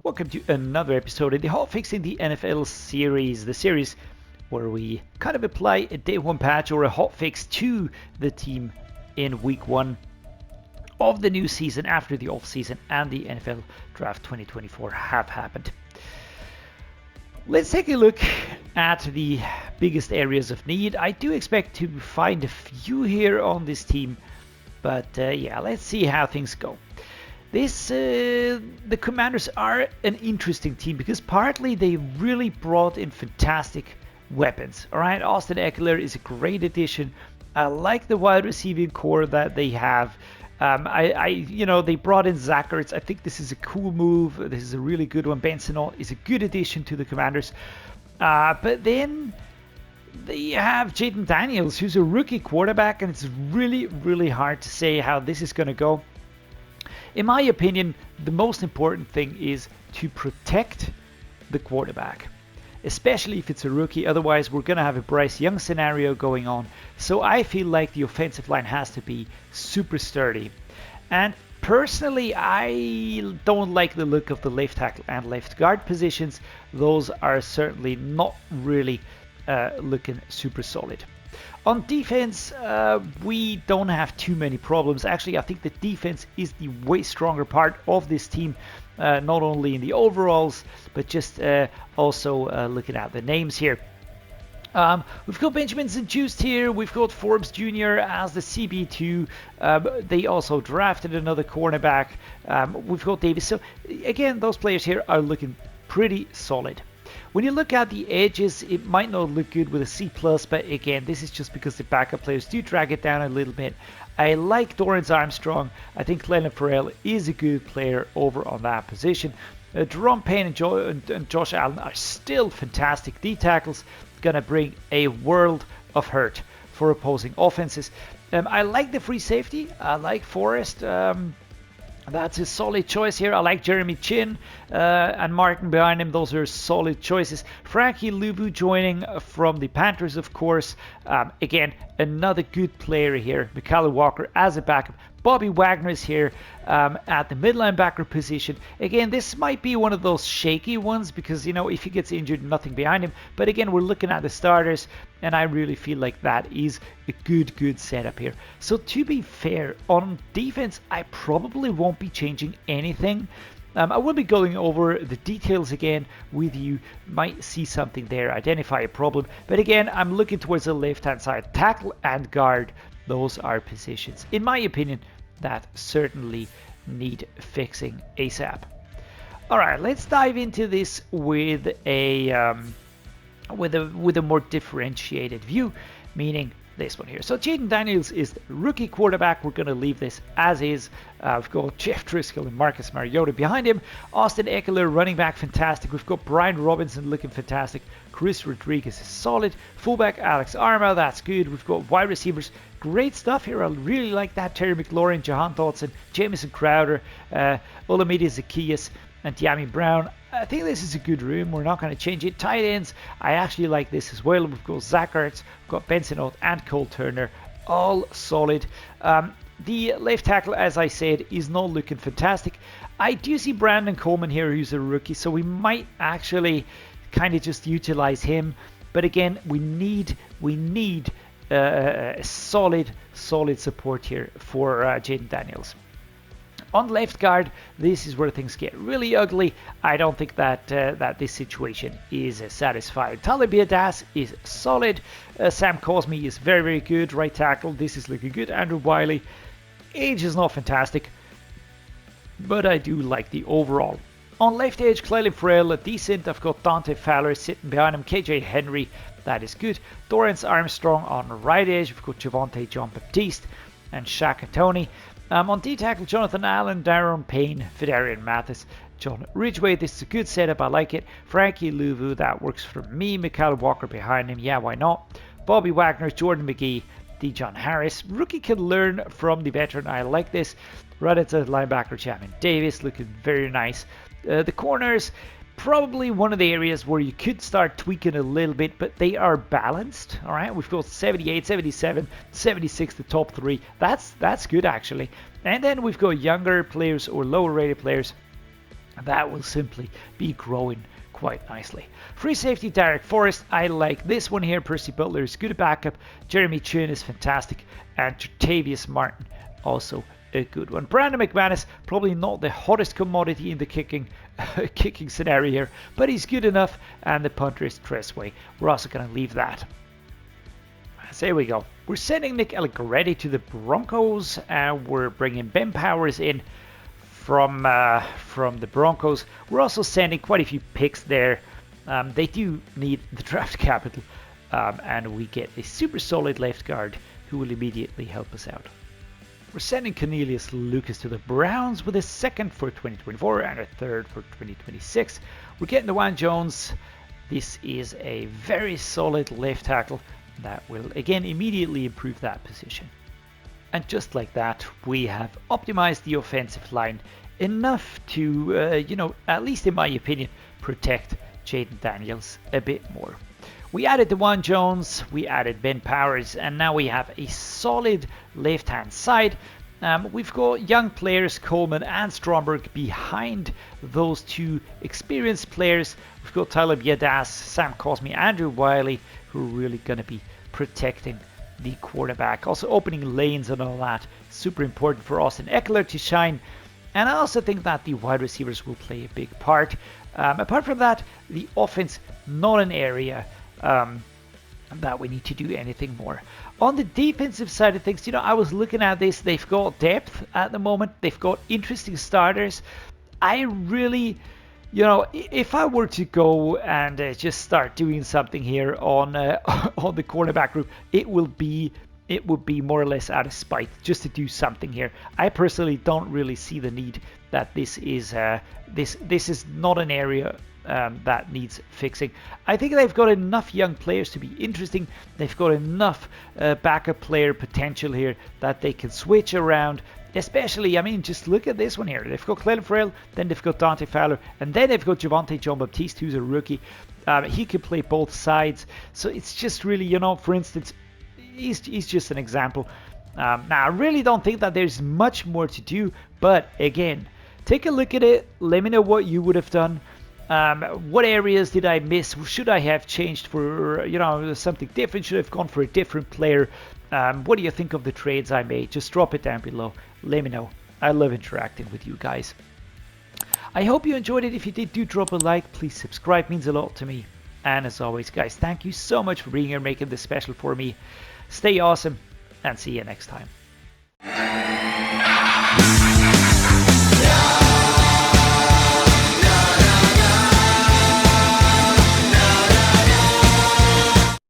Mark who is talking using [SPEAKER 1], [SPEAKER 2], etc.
[SPEAKER 1] Welcome to another episode in the Hotfixing the NFL series, the series where we kind of apply a day one patch or a hotfix to the team in week one of the new season after the off season and the NFL Draft 2024 have happened. Let's take a look at the biggest areas of need. I do expect to find a few here on this team, but yeah, let's see how things go. The Commanders are an interesting team because partly they really brought in fantastic weapons. All right, Austin Ekeler is a great addition. I like the wide receiving core that they have. They brought in Zach Ertz. I think this is a cool move. This is a really good one. Benson is a good addition to the Commanders. But then they have Jaden Daniels, who's a rookie quarterback, and it's really, really hard to say how this is going to go. In my opinion, the most important thing is to protect the quarterback, especially if it's a rookie. Otherwise, we're going to have a Bryce Young scenario going on. So I feel like the offensive line has to be super sturdy. And personally, I don't like the look of the left tackle and left guard positions. Those are certainly not really looking super solid. On defense, we don't have too many problems. Actually, I think the defense is the way stronger part of this team, not only in the overalls, but just also looking at the names here. We've got Benjamin St-Juste here. We've got Forbes Jr. as the CB2. They also drafted another cornerback. We've got Davis. So again, those players here are looking pretty solid. When you look at the edges, it might not look good with a C+, but again, this is just because the backup players do drag it down a little bit. I like Dorrance Armstrong. I think Clelin Ferrell is a good player over on that position. Jerome Payne and Josh Allen are still fantastic D tackles, gonna bring a world of hurt for opposing offenses. I like the free safety. I like Forrest. That's a solid choice here. I like Jeremy Chin and Martin behind him. Those are solid choices. Frankie Luvu joining from the Panthers, of course. Again, another good player here. Mikael Walker as a backup. Bobby Wagner is here at the mid linebacker position. Again, this might be one of those shaky ones because, if he gets injured, nothing behind him. But again, we're looking at the starters, and I really feel like that is a good setup here. So to be fair, on defense, I probably won't be changing anything. I will be going over the details again with you. Might see something there, identify a problem. But again, I'm looking towards the left-hand side. Tackle and guard. Those are positions, in my opinion, that certainly need fixing ASAP. All right, let's dive into this with a more differentiated view, meaning this one here. So Jaden Daniels is the rookie quarterback. We're going to leave this as is. We've got Jeff Driscoll and Marcus Mariota behind him. Austin Ekeler, running back, fantastic. We've got Brian Robinson looking fantastic. Chris Rodriguez is solid. Fullback Alex Arma, that's good. We've got wide receivers, great stuff here. I really like that. Terry McLaurin, Jahan Dotson, Jamison Crowder, Olamide Zacchaeus, and Diami Brown. I think this is a good room. We're not going to change it. Tight ends, I actually like this as well. We've got Zach Ertz, we've got Benson and Cole Turner, all solid. The left tackle, as I said, is not looking fantastic. I do see Brandon Coleman here, who's a rookie, so we might actually kind of just utilize him. But again, we need a solid support here for Jaden Daniels. On left guard, this is where things get really ugly. I don't think that this situation is satisfying. Talib Biadas is solid. Sam Cosmi is very, very good. Right tackle, this is looking good. Andrew Wiley, age is not fantastic, but I do like the overall. On left edge, Clelin Ferrell, decent. I've got Dante Fowler sitting behind him. KJ Henry, that is good. Dorrance Armstrong on the right edge. We've got Javonte Jean-Baptiste and Shaka Tony. On D-tackle, Jonathan Allen, Darren Payne, Fidarian Mathis, John Ridgway. This is a good setup. I like it. Frankie Luvu, that works for me. Mikael Walker behind him. Yeah, why not? Bobby Wagner, Jordan McGee, Dijon Harris. Rookie can learn from the veteran. I like this. Right at the linebacker, Chapman Davis, looking very nice. The corners, probably one of the areas where you could start tweaking a little bit, but they are balanced. All right, we've got 78, 77, 76, the top three. That's good actually. And then we've got younger players or lower rated players that will simply be growing quite nicely. Free safety Derek Forrest, I like this one here. Percy Butler is good at backup. Jeremy Chin is fantastic. And Tavius Martin, also a good one. Brandon McManus, probably not the hottest commodity in the kicking scenario here, but he's good enough. And the punter is Tressway. We're also going to leave that. So here we go. We're sending Nick Allegretti to the Broncos, and we're bringing Ben Powers in from the Broncos. We're also sending quite a few picks there. They do need the draft capital, and we get a super solid left guard who will immediately help us out. We're sending Cornelius Lucas to the Browns with a second for 2024 and a third for 2026. We're getting DeJuan Jones. This is a very solid left tackle that will again immediately improve that position. And just like that, we have optimized the offensive line enough to, at least in my opinion, protect Jaden Daniels a bit more. We added DeJuan Jones, we added Ben Powers, and now we have a solid left-hand side. We've got young players, Coleman and Stromberg, behind those two experienced players. We've got Tyler Biadas, Sam Cosme, Andrew Wiley, who are really going to be protecting the quarterback. Also opening lanes and all that. Super important for Austin Eckler to shine. And I also think that the wide receivers will play a big part. Apart from that, the offense, not an area that we need to do anything more. On the defensive side of things, I was looking at this. They've got depth at the moment. They've got interesting starters. I really, if I were to go and just start doing something here on on the cornerback group, it would be more or less out of spite, just to do something here. I personally don't really see the need that this is not an area that needs fixing. I think they've got enough young players to be interesting. They've got enough backup player potential here that they can switch around. Especially, just look at this one here. They've got Clelin Ferrell, then they've got Dante Fowler, and then they've got Javonte Jean-Baptiste, who's a rookie. He can play both sides. So it's just really, for instance, he's just an example. Now, I really don't think that there's much more to do. But again, take a look at it. Let me know what you would have done. What areas did I miss? Should I have changed for, something different? Should I have gone for a different player? What do you think of the trades I made? Just drop it down below. Let me know. I love interacting with you guys. I hope you enjoyed it. If you did, do drop a like. Please subscribe. It means a lot to me. And as always, guys, thank you so much for being here, making this special for me. Stay awesome, and see you next time.